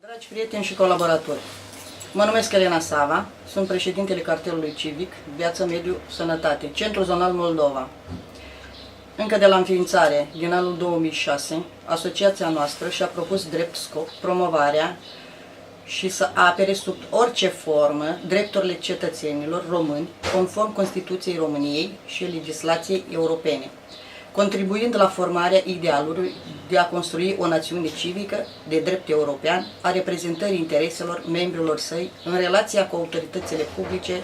Dragi prieteni și colaboratori, mă numesc Elena Sava, sunt președintele cartelului civic Viață, Mediu, Sănătate, Centru Zonal Moldova. Încă de la înființare, din anul 2006, asociația noastră și-a propus drept scop promovarea și să apere sub orice formă drepturile cetățenilor români, conform Constituției României și legislației europene, contribuind la formarea idealului de a construi o națiune civică de drept european, a reprezentării intereselor membrilor săi în relația cu autoritățile publice,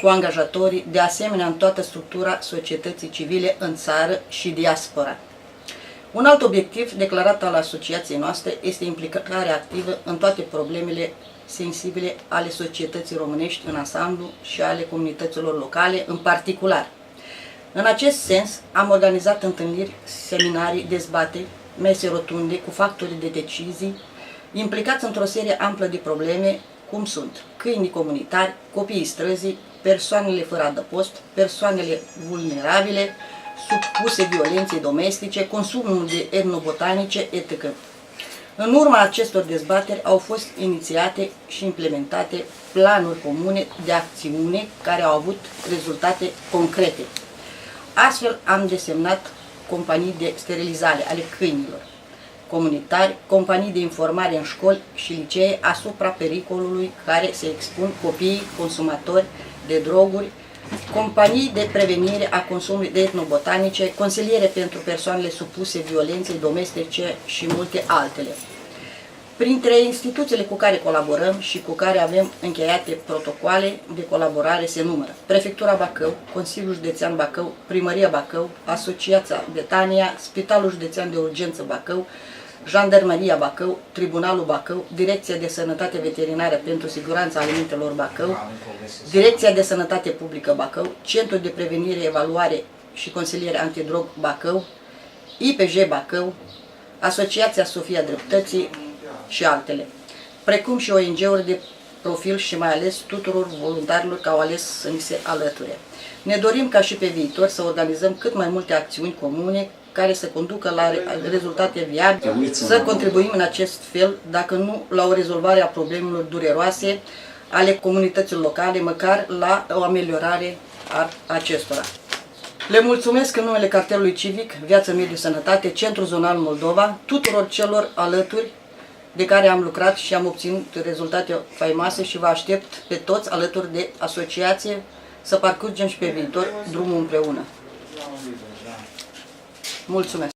cu angajatorii, de asemenea în toată structura societății civile în țară și diaspora. Un alt obiectiv declarat al asociației noastre este implicarea activă în toate problemele sensibile ale societății românești în ansamblu și ale comunităților locale în particular. În acest sens, am organizat întâlniri, seminarii, dezbateri, mese rotunde cu factorii de decizii implicați într-o serie amplă de probleme, cum sunt câinii comunitari, copiii străzii, persoanele fără adăpost, persoanele vulnerabile, supuse violenței domestice, consumul de etnobotanice, etc. În urma acestor dezbateri au fost inițiate și implementate planuri comune de acțiune care au avut rezultate concrete. Astfel am desemnat companii de sterilizare ale câinilor comunitari, companii de informare în școli și licee asupra pericolului care se expun copiii consumatori de droguri, companii de prevenire a consumului de etnobotanice, consiliere pentru persoanele supuse violenței domestice și multe altele. Printre instituțiile cu care colaborăm și cu care avem încheiate protocoale de colaborare se numără Prefectura Bacău, Consiliul Județean Bacău, Primăria Bacău, Asociația Betania, Spitalul Județean de Urgență Bacău, Jandarmeria Bacău, Tribunalul Bacău, Direcția de Sănătate Veterinară pentru Siguranța Alimentelor Bacău, Direcția de Sănătate Publică Bacău, Centrul de Prevenire, Evaluare și Consiliere Antidrog Bacău, IPJ Bacău, Asociația Sofia Dreptății și altele, precum și ONG-uri de profil și mai ales tuturor voluntarilor care au ales să ni se alăture. Ne dorim ca și pe viitor să organizăm cât mai multe acțiuni comune care să conducă la rezultate viabile, să contribuim în acest fel, dacă nu la o rezolvare a problemelor dureroase ale comunităților locale, măcar la o ameliorare a acestora. Le mulțumesc în numele cartelului civic Viață, Mediu, Sănătate, Centru Zonal Moldova, tuturor celor alături de care am lucrat și am obținut rezultate faimoase și vă aștept pe toți alături de asociație să parcurgem și pe viitor drumul împreună. Mulțumesc!